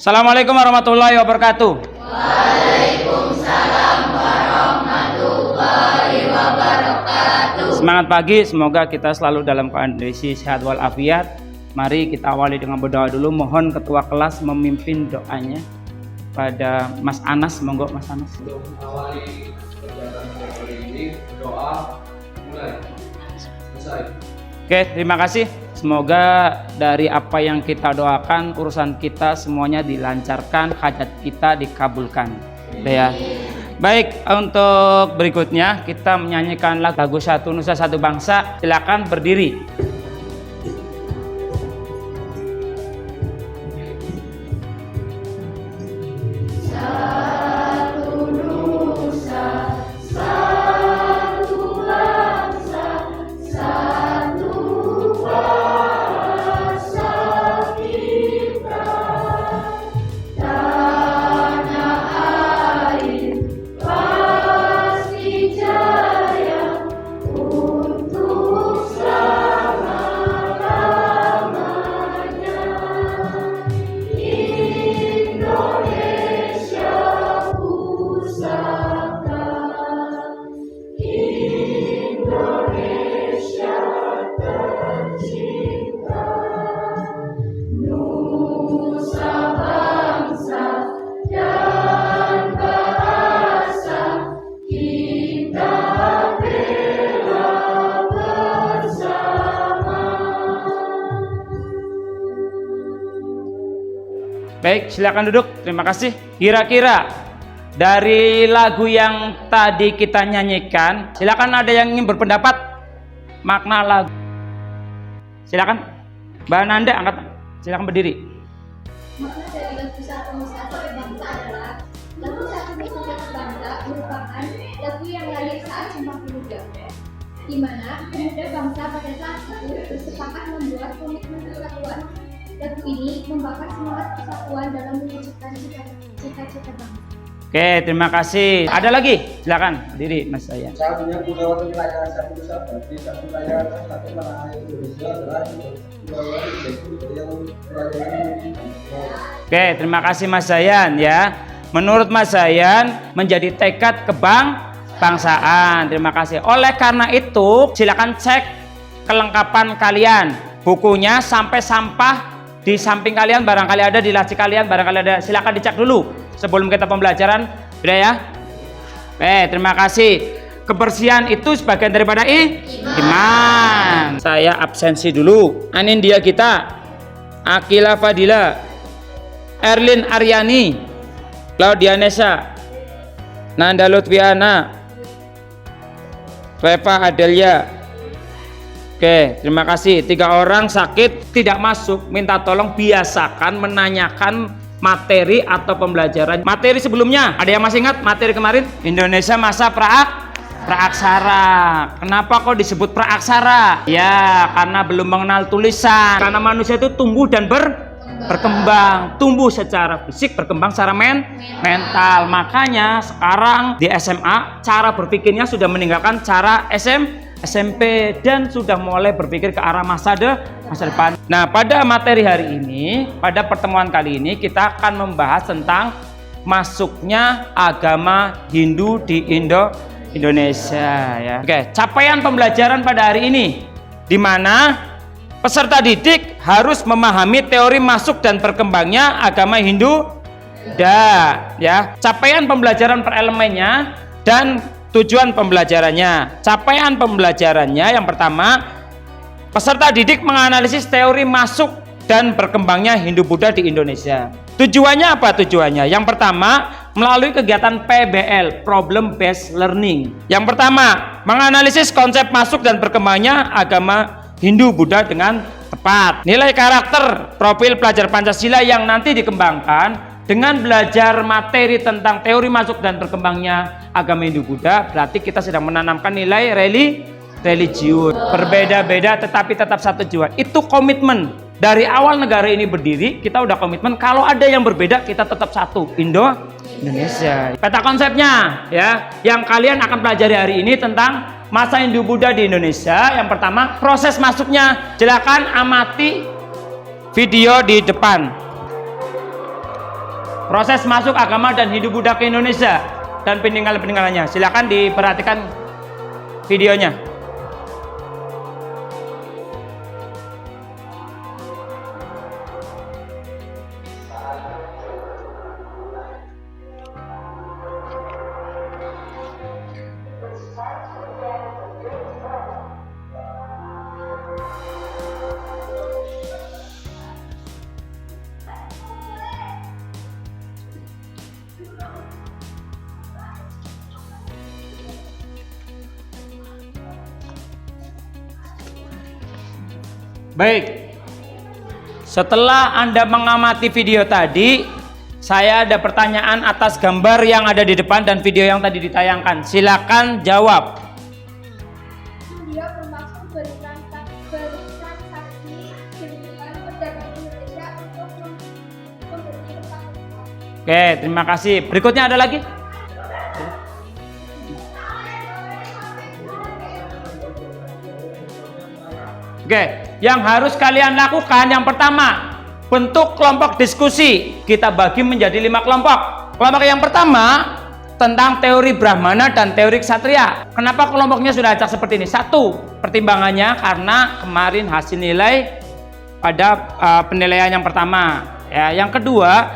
Assalamualaikum warahmatullahi wabarakatuh. Waalaikumsalam warahmatullahi wabarakatuh. Semangat pagi, semoga kita selalu dalam kondisi sehat walafiat. Mari kita awali dengan berdoa dulu. Mohon ketua kelas memimpin doanya pada Mas Anas. Monggo Mas Anas. Untuk mengawali kegiatan hari ini, berdoa mulai selesai. Oke, terima kasih. Semoga dari apa yang kita doakan, urusan kita semuanya dilancarkan, hajat kita dikabulkan. Ya. Baik, untuk berikutnya kita menyanyikan lagu Satu Nusa Satu Bangsa. Silakan berdiri. Baik, silakan duduk. Terima kasih. Kira-kira dari lagu yang tadi kita nyanyikan, silakan ada yang ingin berpendapat makna lagu. Silakan, Mbak Nanda angkat. Silakan berdiri. Makna dari lagu Satu Nusa Satu Bangsa adalah lagu Satu Nusa Satu Bangsa merupakan lagu yang lahir saat Sumpah Pemuda, di mana pemuda bangsa pada saat itu bersepakat membuat komitmen persatuan. Lagu ini membakar semangat persatuan dalam mewujudkan cita-cita bangsa. Oke, terima kasih. Ada lagi? Silakan berdiri, Mas Sayan. Saat punya budaya wilayah satu Nusa berarti satu wilayah satu tanah air Indonesia adalah Oke, terima kasih Mas Sayan ya. Menurut Mas Sayan menjadi tekad kebangsaan. Terima kasih. Oleh karena itu, silakan cek kelengkapan kalian. Bukunya sampai sampah di samping kalian, barangkali ada di laci kalian, barangkali ada. Silakan dicek dulu sebelum kita pembelajaran. Sudah ya? Terima kasih. Kebersihan itu sebagian daripada iman. Saya absensi dulu. Anindya kita, Akila Fadila, Erlin Aryani, Claudia Nesa, Nanda Lutfiana, Reva Adelia. Oke, terima kasih. 3 orang sakit tidak masuk, minta tolong biasakan menanyakan materi atau pembelajaran. Materi sebelumnya, ada yang masih ingat materi kemarin? Indonesia masa praaksara. Kenapa kok disebut praaksara? Ya, karena belum mengenal tulisan. Karena manusia itu tumbuh dan berkembang, tumbuh secara fisik, berkembang secara mental. Makanya sekarang di SMA cara berpikirnya sudah meninggalkan cara SMP dan sudah mulai berpikir ke arah masa depan. Nah, pada materi hari ini, pada pertemuan kali ini kita akan membahas tentang masuknya agama Hindu di Indonesia ya. Oke, capaian pembelajaran pada hari ini di mana peserta didik harus memahami teori masuk dan berkembangnya agama Hindu ya. Capaian pembelajaran per elemennya dan tujuan pembelajarannya. Capaian pembelajarannya yang pertama, peserta didik menganalisis teori masuk dan berkembangnya Hindu-Buddha di Indonesia. Tujuannya apa tujuannya? Yang pertama, melalui kegiatan PBL, Problem Based Learning. Yang pertama, menganalisis konsep masuk dan berkembangnya agama Hindu-Buddha dengan tepat. Nilai karakter, profil pelajar Pancasila yang nanti dikembangkan dengan belajar materi tentang teori masuk dan berkembangnya agama Hindu-Buddha, berarti kita sedang menanamkan nilai religius. Berbeda-beda tetapi tetap satu jiwa. Itu komitmen. Dari awal negara ini berdiri, kita udah komitmen kalau ada yang berbeda kita tetap satu. Indonesia. Peta konsepnya ya, yang kalian akan pelajari hari ini tentang masa Hindu-Buddha di Indonesia. Yang pertama, proses masuknya. Silakan amati video di depan. Proses masuk agama dan hidup Buddha ke Indonesia dan peninggalan-peninggalannya. Silakan diperhatikan videonya. Baik, setelah Anda mengamati video tadi, saya ada pertanyaan atas gambar yang ada di depan dan video yang tadi ditayangkan. Silakan jawab. Dia bermaksud bertransaksi dengan pedagang Indonesia untuk membeli tempat. Oke, terima kasih. Berikutnya ada lagi? Oke, yang harus kalian lakukan yang pertama, bentuk kelompok diskusi. Kita bagi menjadi 5 kelompok. Kelompok yang pertama tentang teori Brahmana dan teori Ksatria. Kenapa kelompoknya sudah acak seperti ini? Satu, pertimbangannya karena kemarin hasil nilai pada penilaian yang pertama. Ya, yang kedua,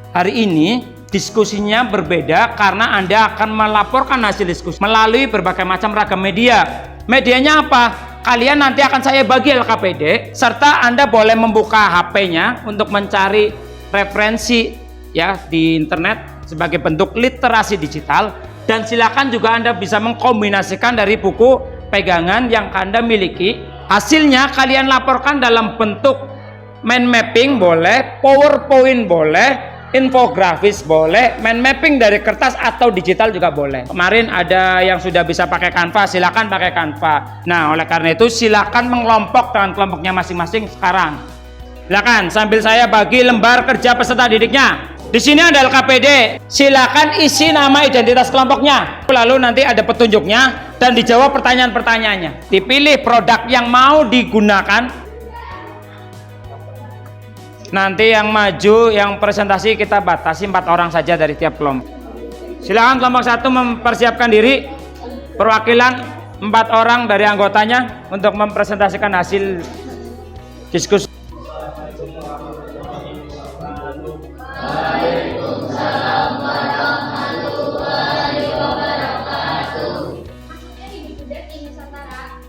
hari ini diskusinya berbeda karena Anda akan melaporkan hasil diskusi melalui berbagai macam ragam media. Medianya apa? Kalian nanti akan saya bagi LKPD, serta Anda boleh membuka HP-nya untuk mencari referensi ya di internet sebagai bentuk literasi digital, dan silakan juga Anda bisa mengkombinasikan dari buku pegangan yang Anda miliki. Hasilnya kalian laporkan dalam bentuk mind mapping boleh, PowerPoint boleh, infografis boleh, mind mapping dari kertas atau digital juga boleh. Kemarin ada yang sudah bisa pakai Canva, silakan pakai Canva. Nah, oleh karena itu silakan mengelompok dengan kelompoknya masing-masing sekarang. Silakan sambil saya bagi lembar kerja peserta didiknya. Di sini ada LKPD. Silakan isi nama identitas kelompoknya. Lalu nanti ada petunjuknya dan dijawab pertanyaan-pertanyaannya. Dipilih produk yang mau digunakan. Nanti yang maju, yang presentasi kita batasi 4 orang saja dari tiap kelompok. Silakan kelompok 1 mempersiapkan diri. Perwakilan 4 orang dari anggotanya untuk mempresentasikan hasil diskusi. Masuknya hidup Buddha di Nusantara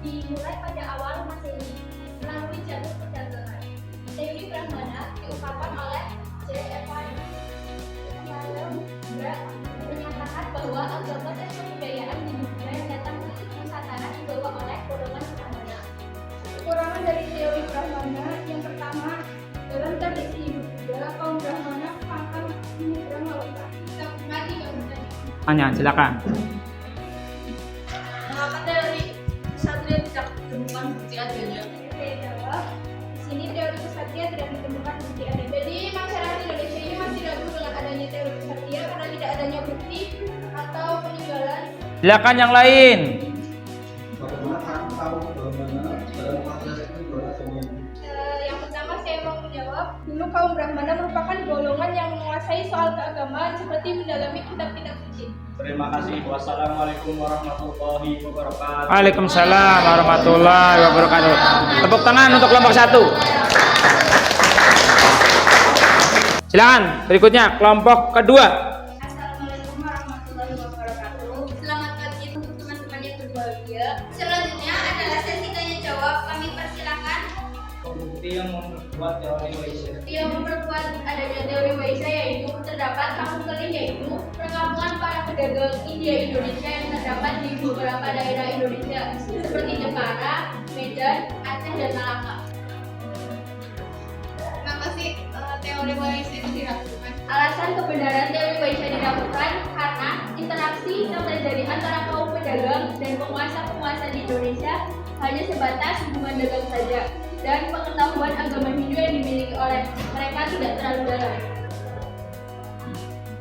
dimulai pada awal Masehi melalui jalur perdagangan. Teori Brahmana diungkapkan oleh J.F. menyatakan bahwa agama dan kebudayaan di Buddha yang datang ke Nusantara dibawa oleh golongan Brahmana. Kekurangan dari teori Brahmana yang pertama, dalam tradisi hidup Buddha, kaum Brahmana akan menyeberang lautan. Mati nggak benar. Tanya, silakan. Mengapa teori Ksatria tidak ditemukan bukti adanya? Saya jawab, di sini teori Ksatria tidak ditemukan bukti adanya. Jadi masyarakat Indonesia ini masih ragu dengan adanya teori Ksatria karena tidak adanya bukti atau peninggalan. Silakan yang lain. Bagaimana tahu bagaimana dalam proses itu berlangsung? Yang pertama saya mau menjawab, dulu kaum Brahmana merupakan golongan yang menguasai soal keagamaan seperti mendalami kitab-kitab suci. Terima kasih. Wassalamualaikum warahmatullahi wabarakatuh. Waalaikumsalam warahmatullahi wabarakatuh. Tepuk tangan untuk kelompok 1. Silakan. Berikutnya kelompok kedua. Assalamualaikum warahmatullahi wabarakatuh. Selamat pagi untuk teman-teman yang berbahagia. Selanjutnya adalah sesi tanya jawab. Kami persilakan Bukti yang memperkuat teori Waisya. yang memperkuat adanya teori Waisya, yaitu terdapat kampung keling, yaitu perkampungan para pedagang India Indonesia yang terdapat di beberapa daerah Indonesia seperti Jepara, Medan, Aceh, dan Malaka. Terima kasih. Teori Waisya itu diragukan. Alasan kebenaran teori Waisya diragukan karena interaksi yang terjadi antara kaum pedagang dan penguasa-penguasa di Indonesia hanya sebatas hubungan dagang saja, dan pengetahuan agama Hindu yang dimiliki oleh mereka tidak terlalu dalam.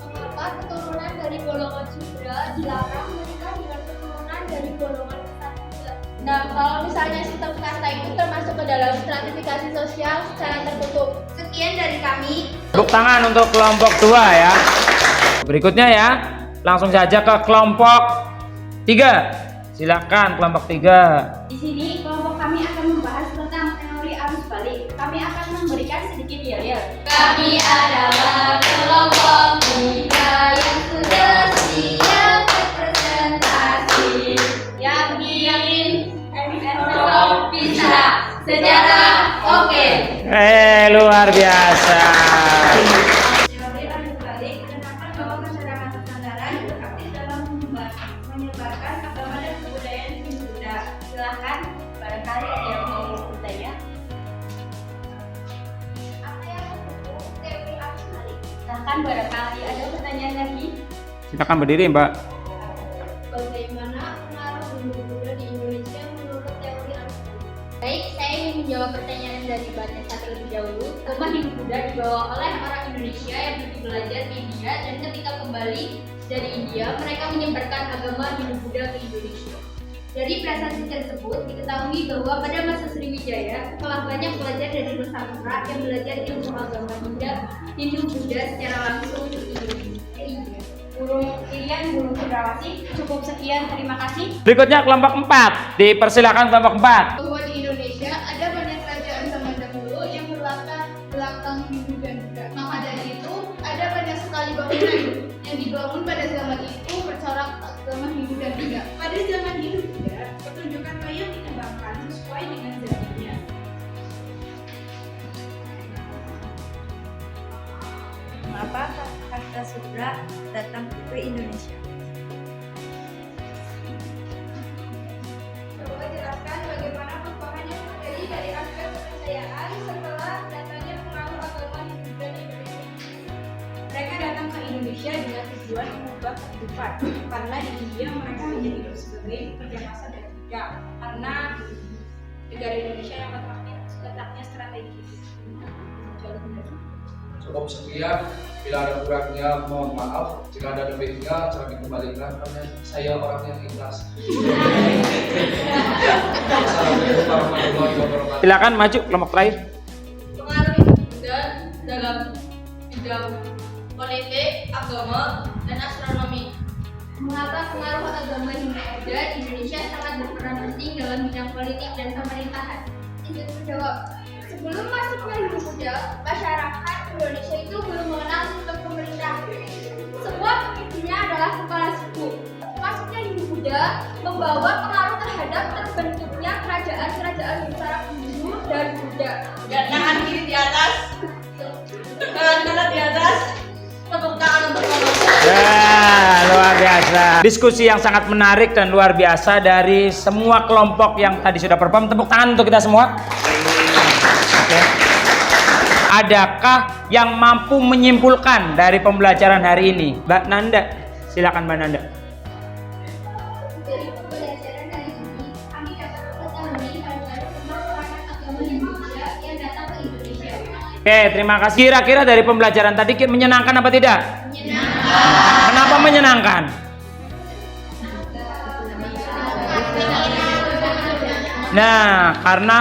Mengapa keturunan dari golongan Sudra dilarang menikah dengan keturunan dari golongan Ksatria? Nah, kalau misalnya sistem kasta itu termasuk ke dalam stratifikasi sosial secara tertutup. Sekian dari kami. Tepuk tangan untuk kelompok 2 ya. Berikutnya ya, langsung saja ke kelompok 3. Silakan kelompok 3. Di sini kelompok kami akan membahas tentang teori arus balik. Kami akan memberikan sedikit yel-yel. Kami adalah kelompok 3 yang sudah siap berpresentasi. Yakin, bisa, sejarah, oke. Luar biasa. Teori arus balik menetapkan bahwa masyarakat Nusantara aktif dalam menyebarkan agama dan kebudayaan Hindu-Buddha. Silakan, barangkali ada yang mau bertanya. Apa yang mendukung teori arus balik? Silakan, barangkali ada pertanyaan lagi. Silakan berdiri, Mbak. Bagaimana pengaruh Hindu-Buddha di Indonesia menurut teori arus balik? Baik, saya ingin menjawab pertanyaan dari Mbak Nessa terlebih dahulu. Agama Hindu-Buddha dibawa oleh orang Indonesia yang pergi belajar di India dan ketika kembali dari India, mereka menyebarkan agama Hindu-Buddha ke Indonesia. Dari prasasti tersebut diketahui bahwa pada masa Sriwijaya telah banyak pelajar dari Nusantara yang belajar ilmu agama Hindu-Buddha secara langsung di Indonesia. Burung Irian, burung cendrawasih, cukup sekian, terima kasih. Berikutnya kelompok 4. Dipersilakan kelompok 4. Bahwa di Indonesia ada banyak kerajaan zaman dahulu yang berlatar belakang Hindu dan Buddha. Maka dari itu ada banyak sekali bangunan yang dibangun pada zaman itu bercorak agama Hindu dan Buddha. Pada zaman Hindu Buddha, pertunjukan wayang dikembangkan sesuai dengan zamannya. Mengapa Kartasura datang ke Indonesia? Coba jelaskan bagaimana perkembangan materi dari aspek kepercayaan setelah datangnya pengaruh agama Hindu dan Indonesia. Mereka datang ke Indonesia dengan tujuan mengubah kehidupan, karena di India mereka hanya hidup sebagai pekerja paksa dan budak, karena negara Indonesia yang letaknya strategis. Cukup sekian. Bila ada kurangnya mohon maaf. Jika ada lebihnya jangan dikembalikan karena saya orang yang ikhlas. Assalamualaikum warahmatullahi wabarakatuh. Silakan maju kelompok terakhir. Pengaruh Hindu-Buddha dalam bidang politik, agama, dan astronomi. Mengapa pengaruh agama Hindu-Buddha di Indonesia sangat berperan penting dalam bidang politik dan pemerintahan? Izin menjawab. Sebelum masuknya Hindu-Buddha, masyarakat Indonesia itu belum mengenal sistem pemerintahan. Semua pemimpinnya adalah kepala suku. Masuknya Hindu-Buddha membawa pengaruh terhadap terbentuknya kerajaan-kerajaan besar Hindu dan Buddha. Dan tangan kiri di atas, tangan kanan di atas, tepuk tangan untuk Luar biasa. Diskusi yang sangat menarik dan luar biasa dari semua kelompok yang tadi sudah perform. Tepuk tangan untuk kita semua. Oke. Adakah yang mampu menyimpulkan dari pembelajaran hari ini? Mbak Nanda, silakan Mbak Nanda. Dari pembelajaran hari ini, kami dapat mengetahui hal-hal tentang perangkat agama Hindu-Buddha yang datang ke Indonesia. Oke, terima kasih. Kira-kira dari pembelajaran tadi menyenangkan apa tidak? Menyenangkan. Kenapa menyenangkan? Nah, karena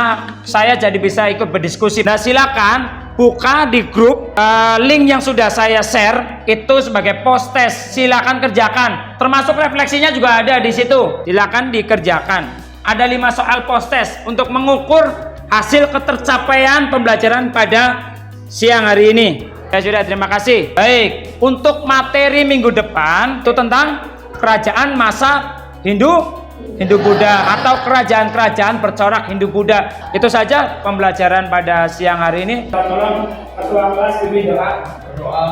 saya jadi bisa ikut berdiskusi. Nah, silakan buka di grup link yang sudah saya share itu sebagai post test. Silakan kerjakan. Termasuk refleksinya juga ada di situ. Silakan dikerjakan. Ada 5 soal post test untuk mengukur hasil ketercapaian pembelajaran pada siang hari ini. Ya sudah, terima kasih. Baik, untuk materi minggu depan itu tentang kerajaan masa Hindu-Buddha atau kerajaan-kerajaan bercorak Hindu-Buddha. Itu saja pembelajaran pada siang hari ini. Tolong ketua kelas pimpin doa. Berdoa.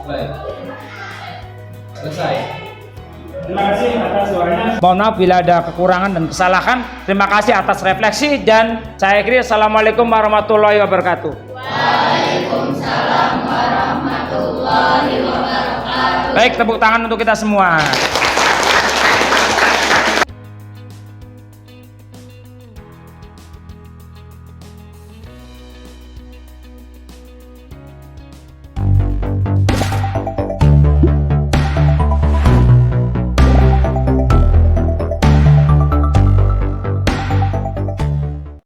Baik. Selesai. Terima kasih atas doanya. Mohon maaf bila ada kekurangan dan kesalahan. Terima kasih atas refleksi dan saya akhiri. Assalamualaikum warahmatullahi wabarakatuh. Waalaikumsalam warahmatullahi wabarakatuh. Baik, tepuk tangan untuk kita semua.